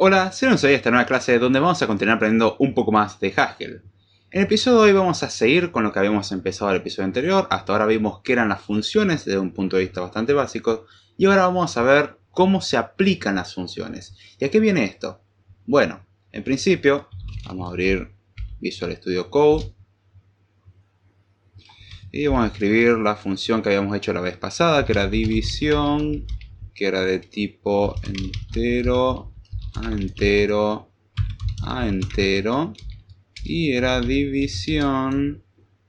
Hola, sean hoy a esta nueva clase donde vamos a continuar aprendiendo un poco más de Haskell. En el episodio de hoy vamos a seguir con lo que habíamos empezado el episodio anterior. Hasta ahora vimos qué eran las funciones desde un punto de vista bastante básico. Y ahora vamos a ver cómo se aplican las funciones. ¿Y a qué viene esto? Bueno, en principio vamos a abrir Visual Studio Code. Y vamos a escribir la función que habíamos hecho la vez pasada, que era división, que era de tipo entero a entero a entero, y era división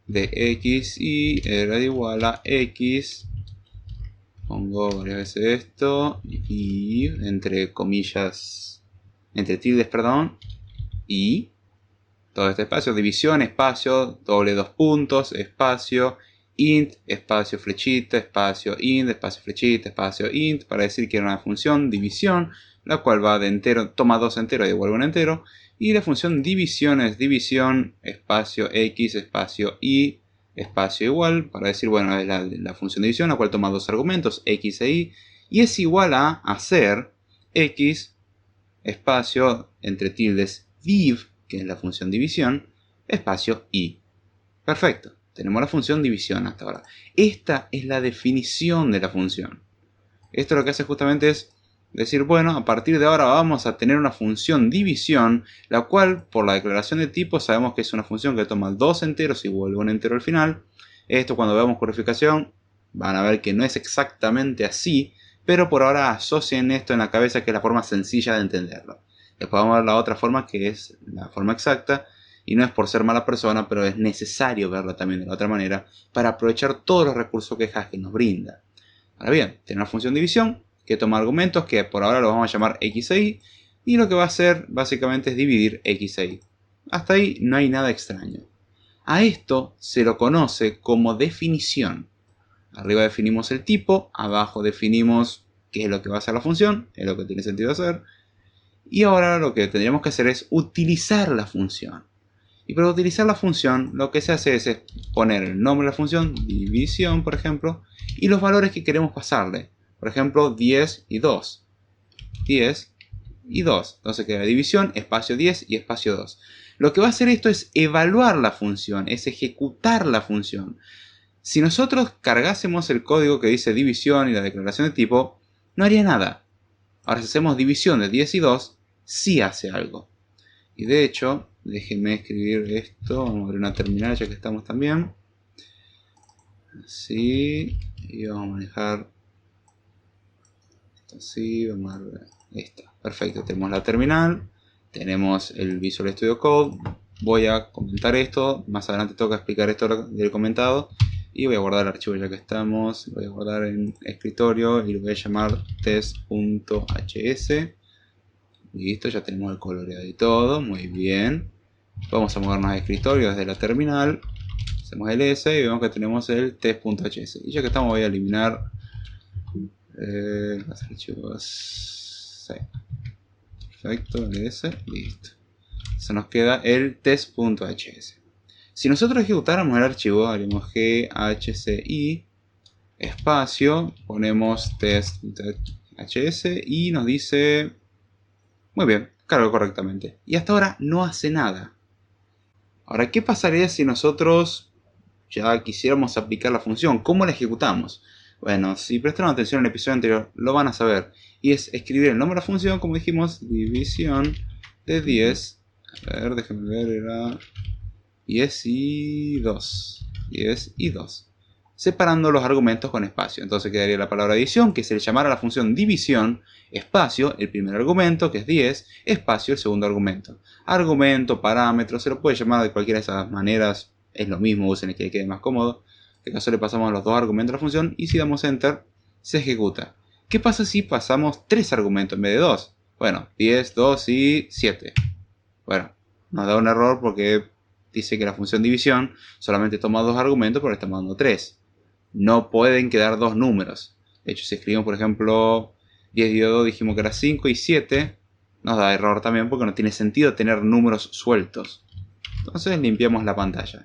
de x y era igual a x. Pongo varias veces esto y entre comillas, entre tildes, perdón, y todo este espacio, división, espacio, doble dos puntos, espacio, int, espacio, flechita, espacio, int, espacio, flechita, espacio, int, para decir que era una función división, la cual va de entero, toma dos enteros y devuelve un entero, y la función división es división, espacio, x, espacio, y, espacio igual, para decir, bueno, es la función división, la cual toma dos argumentos, x e y es igual a hacer x, espacio, entre tildes, div, que es la función división, espacio y. Perfecto, tenemos la función división hasta ahora. Esta es la definición de la función. Esto lo que hace justamente es decir, bueno, a partir de ahora vamos a tener una función división, la cual por la declaración de tipo sabemos que es una función que toma dos enteros y vuelve un entero al final. Esto cuando veamos codificación van a ver que no es exactamente así, pero por ahora asocien esto en la cabeza, que es la forma sencilla de entenderlo. Después vamos a ver la otra forma, que es la forma exacta, y no es por ser mala persona, pero es necesario verla también de la otra manera para aprovechar todos los recursos que Haskell nos brinda. Ahora bien, tiene una función división que toma argumentos que por ahora lo vamos a llamar x e y, y lo que va a hacer básicamente es dividir x e y. Hasta ahí no hay nada extraño. A esto se lo conoce como definición. Arriba definimos el tipo, abajo definimos qué es lo que va a hacer la función, es lo que tiene sentido hacer. Y ahora lo que tendríamos que hacer es utilizar la función. Y para utilizar la función lo que se hace es poner el nombre de la función, división por ejemplo, y los valores que queremos pasarle. Por ejemplo, 10 y 2. 10 y 2. Entonces queda división, espacio 10 y espacio 2. Lo que va a hacer esto es evaluar la función, es ejecutar la función. Si nosotros cargásemos el código que dice división y la declaración de tipo, no haría nada. Ahora si hacemos división de 10 y 2, sí hace algo. Y de hecho, déjenme escribir esto, vamos a abrir una terminal ya que estamos también. Así, y vamos a manejar esto así, vamos a ver esta. Perfecto, tenemos la terminal, tenemos el Visual Studio Code. Voy a comentar esto, más adelante toca explicar esto del comentado. Y voy a guardar el archivo ya que estamos, voy a guardar en escritorio y lo voy a llamar test.hs. Listo, ya tenemos el coloreado y todo, muy bien. Vamos a movernos a escritorio desde la terminal. Hacemos el S y vemos que tenemos el test.hs. Y ya que estamos voy a eliminar los archivos. Sí. Perfecto, el S, listo. Se nos queda el test.hs. Si nosotros ejecutáramos el archivo, haríamos gHCI espacio, ponemos test.hs y nos dice, muy bien, cargó correctamente. Y hasta ahora no hace nada. Ahora, ¿qué pasaría si nosotros ya quisiéramos aplicar la función? ¿Cómo la ejecutamos? Bueno, si prestaron atención en el episodio anterior, lo van a saber. Y es escribir el nombre de la función, como dijimos, división de 10. A ver, déjenme ver, era 10 y 2. 10 y 2. Separando los argumentos con espacio. Entonces quedaría la palabra división, que es el llamar a la función división, espacio, el primer argumento, que es 10, espacio, el segundo argumento. Argumento, parámetro, se lo puede llamar de cualquiera de esas maneras, es lo mismo, usen el que quede más cómodo. En este caso le pasamos los dos argumentos a la función y si damos enter, se ejecuta. ¿Qué pasa si pasamos 3 argumentos en vez de 2? Bueno, 10, 2 y 7. Bueno, nos da un error porque dice que la función división solamente toma 2 argumentos, pero le estamos dando 3. No pueden quedar 2 números. De hecho, si escribimos, por ejemplo, 10 y 2, dijimos que era 5 y 7, nos da error también porque no tiene sentido tener números sueltos. Entonces limpiamos la pantalla.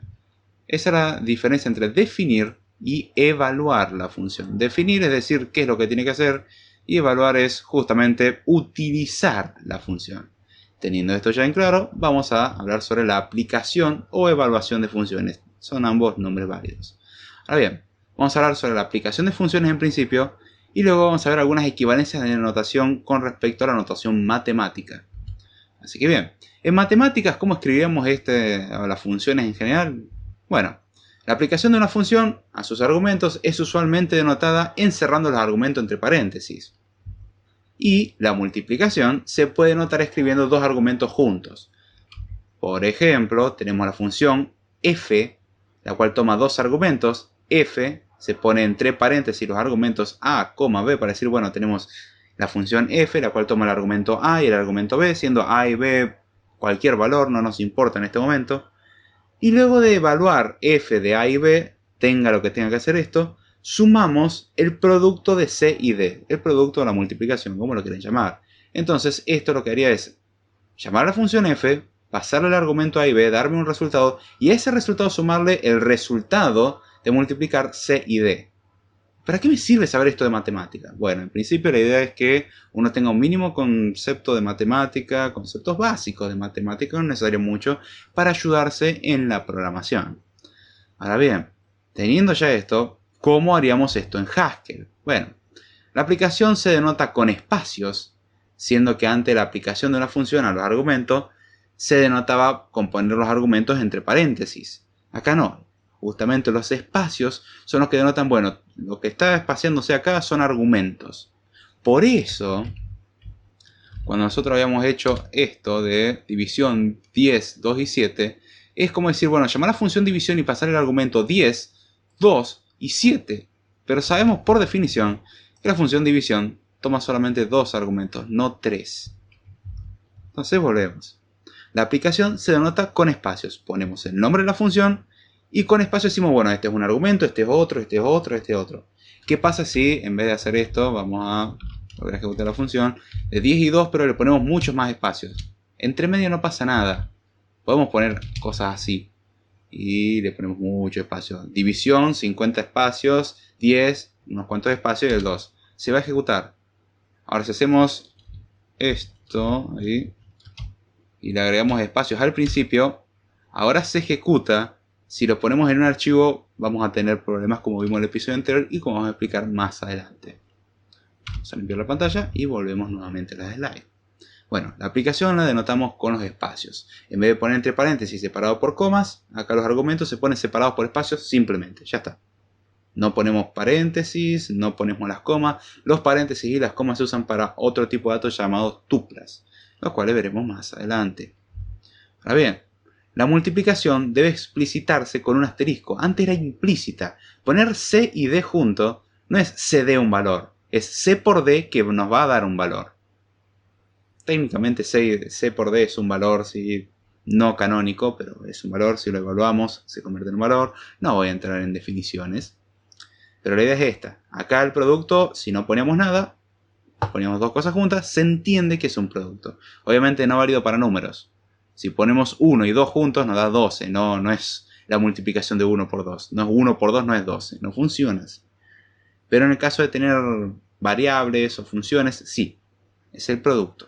Esa es la diferencia entre definir y evaluar la función. Definir es decir qué es lo que tiene que hacer, Y evaluar es justamente utilizar la función. Teniendo esto ya en claro, vamos a hablar sobre la aplicación o evaluación de funciones. Son ambos nombres válidos. Ahora bien, vamos a hablar sobre la aplicación de funciones en principio y luego vamos a ver algunas equivalencias de la notación con respecto a la notación matemática. Así que bien, en matemáticas, ¿cómo escribiríamos las funciones en general? Bueno, la aplicación de una función a sus argumentos es usualmente denotada encerrando los argumentos entre paréntesis. Y la multiplicación se puede notar escribiendo dos argumentos juntos. Por ejemplo, tenemos la función f, la cual toma dos argumentos. F se pone entre paréntesis los argumentos a, b para decir, bueno, tenemos la función f, la cual toma el argumento a y el argumento b, siendo a y b cualquier valor, no nos importa en este momento. Y luego de evaluar f de a y b, tenga lo que tenga que hacer esto, sumamos el producto de c y d, el producto de la multiplicación, como lo quieren llamar. Entonces, esto lo que haría es llamar a la función f, pasarle el argumento a y b, darme un resultado, y a ese resultado sumarle el resultado de multiplicar c y d. ¿Para qué me sirve saber esto de matemática? Bueno, en principio la idea es que uno tenga un mínimo concepto de matemática, conceptos básicos de matemática, no es necesario mucho, para ayudarse en la programación. Ahora bien, teniendo ya esto, ¿cómo haríamos esto en Haskell? Bueno, la aplicación se denota con espacios, siendo que antes la aplicación de una función a los argumentos se denotaba con poner los argumentos entre paréntesis. Acá no. Justamente los espacios son los que denotan, bueno, lo que está espaciándose acá son argumentos. Por eso, cuando nosotros habíamos hecho esto de división 10, 2 y 7, es como decir, bueno, llamar a la función división y pasar el argumento 10, 2 y 7. Pero sabemos por definición que la función división toma solamente dos argumentos, no tres. Entonces volvemos. La aplicación se denota con espacios. Ponemos el nombre de la función y con espacio decimos, bueno, este es un argumento, este es otro, este es otro, este es otro. ¿Qué pasa si en vez de hacer esto vamos a volver a ejecutar la función de 10 y 2, pero le ponemos muchos más espacios? Entre medio no pasa nada. Podemos poner cosas así. Y le ponemos mucho espacio. División, 50 espacios, 10, unos cuantos espacios y el 2. Se va a ejecutar. Ahora si hacemos esto ahí, y le agregamos espacios al principio, ahora se ejecuta. Si lo ponemos en un archivo vamos a tener problemas como vimos en el episodio anterior y como vamos a explicar más adelante. Vamos a limpiar la pantalla y volvemos nuevamente a las slides. Bueno, la aplicación la denotamos con los espacios. En vez de poner entre paréntesis separado por comas, acá los argumentos se ponen separados por espacios simplemente. Ya está. No ponemos paréntesis, no ponemos las comas. Los paréntesis y las comas se usan para otro tipo de datos llamados tuplas, los cuales veremos más adelante. Ahora bien, la multiplicación debe explicitarse con un asterisco. Antes era implícita. Poner c y d juntos no es c de un valor, es c por d que nos va a dar un valor. Técnicamente c por d es un valor no canónico, pero es un valor, si lo evaluamos se convierte en un valor. No voy a entrar en definiciones. Pero la idea es esta. Acá el producto, si no ponemos nada, ponemos dos cosas juntas, se entiende que es un producto. Obviamente no válido para números. Si ponemos 1 y 2 juntos nos da 12, no es la multiplicación de 1 por 2. No es 1 por 2 no es 12, no funciona así. Pero en el caso de tener variables o funciones, sí, es el producto.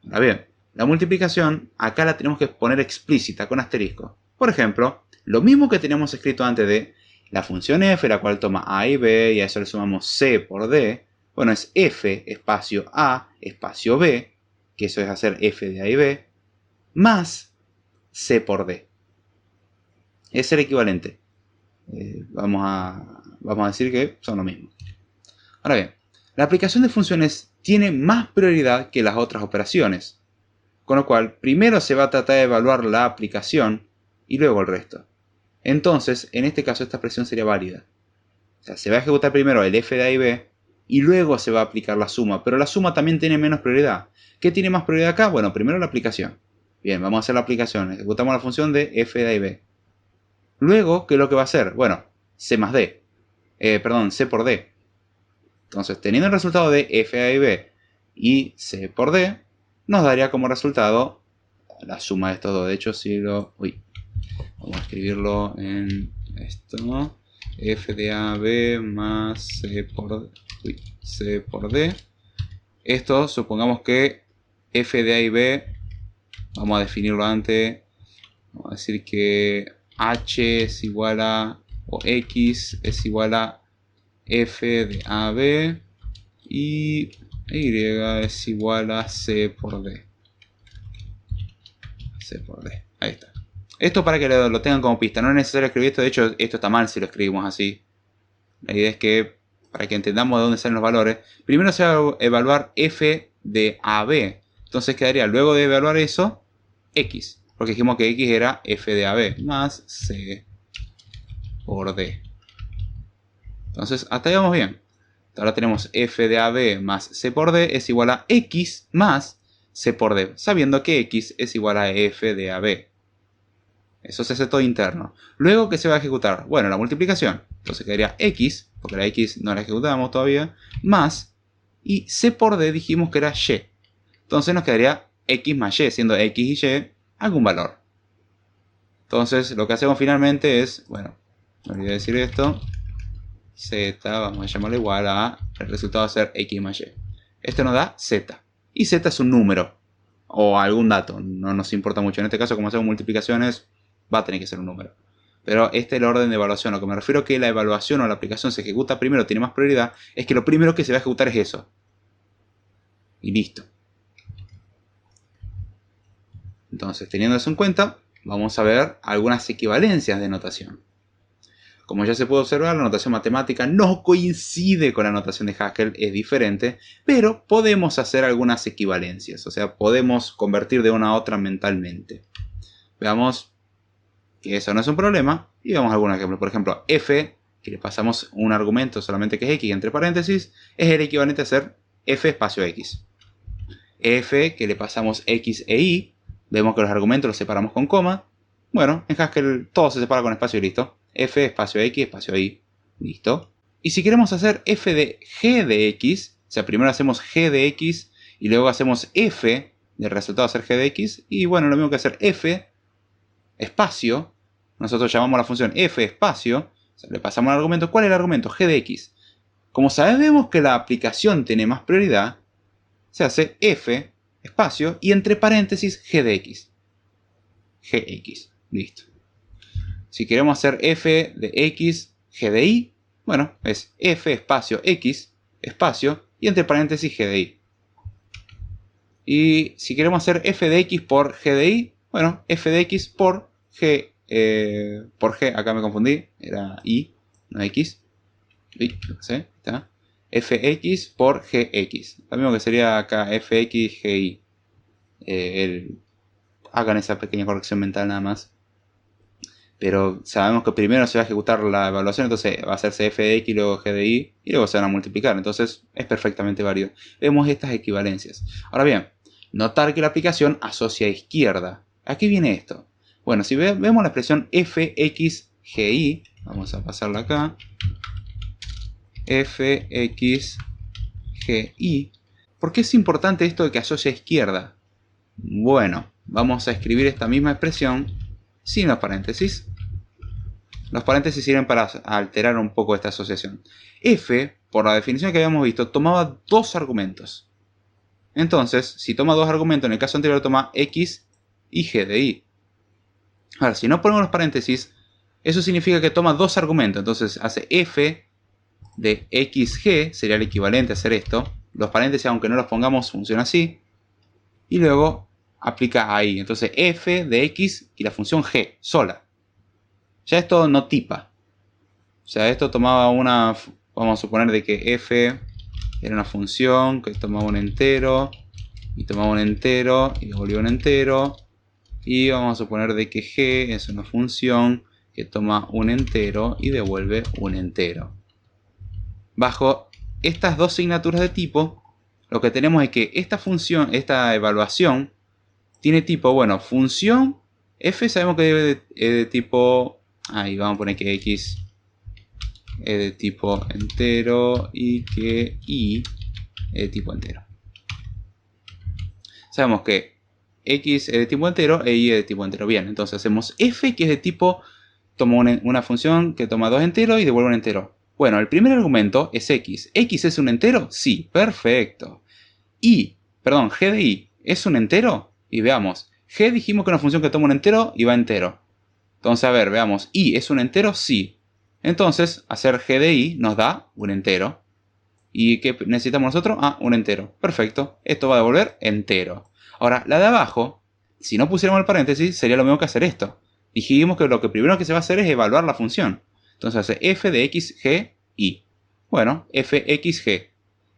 Ahora bien, la multiplicación acá la tenemos que poner explícita con asterisco. Por ejemplo, lo mismo que teníamos escrito antes de la función f, la cual toma a y b, y a eso le sumamos c por d. Bueno, es f espacio a espacio b, que eso es hacer f de a y b, más c por d. Es el equivalente. Vamos a decir que son lo mismo. Ahora bien, la aplicación de funciones tiene más prioridad que las otras operaciones. Con lo cual, primero se va a tratar de evaluar la aplicación y luego el resto. Entonces, en este caso, esta expresión sería válida. O sea, se va a ejecutar primero el f de a y b y luego se va a aplicar la suma. Pero la suma también tiene menos prioridad. ¿Qué tiene más prioridad acá? Bueno, primero la aplicación. Bien, vamos a hacer la aplicación. Ejecutamos la función de f de a y b. Luego, ¿qué es lo que va a hacer? Bueno, c más d. C por d. Entonces, teniendo el resultado de f de a y b y c por d, nos daría como resultado la suma de estos dos. De hecho, si lo... vamos a escribirlo en esto. F de a b más c por d Esto, supongamos que f de a y b, vamos a definirlo antes. Vamos a decir que h es igual a, o x es igual a f de ab y y es igual a c por d. C por d. Ahí está. Esto para que lo tengan como pista. No es necesario escribir esto. De hecho, esto está mal si lo escribimos así. La idea es que, para que entendamos de dónde salen los valores, primero se va a evaluar f de ab. Entonces quedaría, luego de evaluar eso, x. Porque dijimos que x era f de ab más c por d. Entonces, hasta ahí vamos bien. Ahora tenemos f de ab más c por d es igual a x más c por d, sabiendo que x es igual a f de ab. Eso se hace todo interno. Luego, ¿qué se va a ejecutar? Bueno, la multiplicación. Entonces quedaría x, porque la x no la ejecutamos todavía, más, y c por d dijimos que era y. Entonces nos quedaría x más y, siendo x y y algún valor. Entonces lo que hacemos finalmente es, bueno, me olvidé decir esto, z, vamos a llamarlo igual a, el resultado va a ser x más y. Esto nos da z, y z es un número, o algún dato, no nos importa mucho. En este caso, como hacemos multiplicaciones, va a tener que ser un número. Pero este es el orden de evaluación. Lo que me refiero a que la evaluación o la aplicación se ejecuta primero, tiene más prioridad, es que lo primero que se va a ejecutar es eso. Y listo. Entonces, teniendo eso en cuenta, vamos a ver algunas equivalencias de notación. Como ya se puede observar, la notación matemática no coincide con la notación de Haskell, es diferente, pero podemos hacer algunas equivalencias. O sea, podemos convertir de una a otra mentalmente. Veamos que eso no es un problema y veamos algunos ejemplos. Por ejemplo, f, que le pasamos un argumento solamente que es x entre paréntesis, es el equivalente a ser f espacio x. F, que le pasamos x e y, vemos que los argumentos los separamos con coma. Bueno, en Haskell todo se separa con espacio y listo. F espacio x espacio y, listo. Y si queremos hacer f de g de x, o sea, primero hacemos g de x y luego hacemos f del resultado a ser g de x, y bueno, lo mismo que hacer f espacio, nosotros llamamos la función f espacio, o sea, le pasamos el argumento. ¿Cuál es el argumento? G de x. Como sabemos que la aplicación tiene más prioridad, se hace f espacio y entre paréntesis g de x. Gx, listo. Si queremos hacer f de x, g de y, bueno, es f espacio x espacio y entre paréntesis g de y. Y si queremos hacer f de x por g de y, bueno, f de x por g, acá me confundí, era y, no x. Y, no sé, está. Fx por gx. Lo mismo que sería acá fx, gi. Hagan esa pequeña corrección mental nada más. Pero sabemos que primero se va a ejecutar la evaluación, entonces va a hacerse f de x y luego g de y, y luego se van a multiplicar. Entonces es perfectamente válido. Vemos estas equivalencias. Ahora bien, notar que la aplicación asocia a izquierda. ¿A qué viene esto? Bueno, si vemos la expresión fxgi, vamos a pasarla acá. fxgi. ¿Por qué es importante esto de que asocia a izquierda? Bueno, vamos a escribir esta misma expresión sin los paréntesis. Los paréntesis sirven para alterar un poco esta asociación. F, por la definición que habíamos visto, tomaba dos argumentos. Entonces, si toma dos argumentos, en el caso anterior toma x y g de y. Ahora, si no ponemos los paréntesis, eso significa que toma dos argumentos. Entonces hace f de xg, sería el equivalente a hacer esto. Los paréntesis, aunque no los pongamos, funciona así. Y luego aplica ahí. Entonces f de x y la función g sola. Ya esto no tipa. O sea, esto tomaba una... Vamos a suponer de que f era una función que tomaba un entero. Y tomaba un entero y devolvía un entero. Y vamos a suponer de que g es una función que toma un entero y devuelve un entero. Bajo estas dos asignaturas de tipo, lo que tenemos es que esta función, esta evaluación, tiene tipo, bueno, función f sabemos que es de tipo... Ahí vamos a poner que x es de tipo entero y que y es de tipo entero. Sabemos que x es de tipo entero e y es de tipo entero. Bien, entonces hacemos f que es de tipo, toma una función que toma dos enteros y devuelve un entero. Bueno, el primer argumento es x. ¿X es un entero? Sí, perfecto. G de i, ¿es un entero? Y veamos, g dijimos que es una función que toma un entero y va entero. Entonces, a ver, veamos, i es un entero, sí. Entonces, hacer g de i nos da un entero. ¿Y qué necesitamos nosotros? Ah, un entero. Perfecto, esto va a devolver entero. Ahora, la de abajo, si no pusiéramos el paréntesis, sería lo mismo que hacer esto. Dijimos que lo que primero que se va a hacer es evaluar la función. Entonces hace f de x, g, y. Bueno, fxg.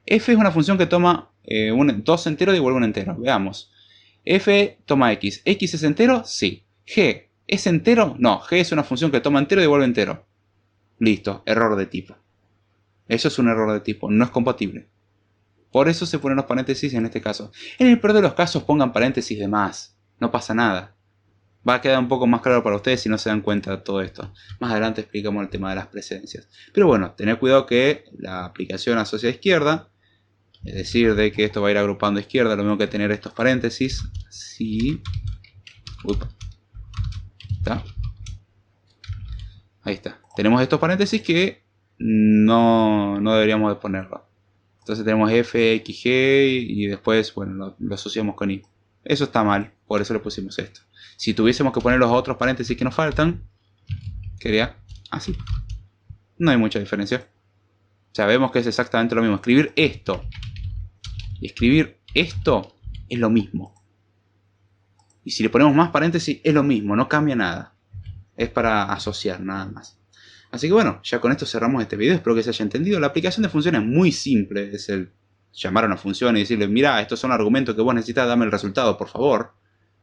F es una función que toma dos enteros y devuelve un entero. Veamos. F toma x. ¿X es entero? Sí. G, ¿es entero? No, g es una función que toma entero y devuelve entero. Listo, error de tipo. Eso es un error de tipo, no es compatible. Por eso se ponen los paréntesis en este caso. En el peor de los casos pongan paréntesis de más. No pasa nada. Va a quedar un poco más claro para ustedes si no se dan cuenta de todo esto. Más adelante explicamos el tema de las precedencias. Pero bueno, tened cuidado que la aplicación asocia a izquierda. Es decir, de que esto va a ir agrupando a izquierda. Lo mismo que tener estos paréntesis. Sí. Upa. ¿Está? Ahí está. Tenemos estos paréntesis que no deberíamos de ponerlo. Entonces tenemos f, x, g y después, bueno, lo asociamos con i. Eso está mal, por eso le pusimos esto. Si tuviésemos que poner los otros paréntesis que nos faltan, quedaría así. No hay mucha diferencia. Sabemos que es exactamente lo mismo. Escribir esto y escribir esto es lo mismo. Y si le ponemos más paréntesis es lo mismo, no cambia nada. Es para asociar, nada más. Así que bueno, ya con esto cerramos este video, espero que se haya entendido. La aplicación de funciones es muy simple, es el llamar a una función y decirle, mira, estos son argumentos que vos necesitas, dame el resultado, por favor.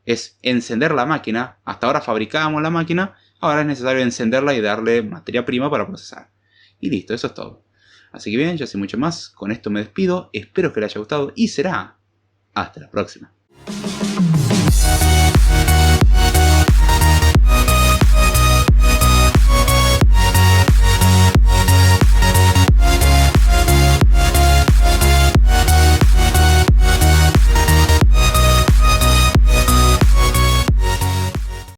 Es encender la máquina, hasta ahora fabricábamos la máquina, ahora es necesario encenderla y darle materia prima para procesar. Y listo, eso es todo. Así que bien, ya sin mucho más, con esto me despido, espero que les haya gustado y será hasta la próxima.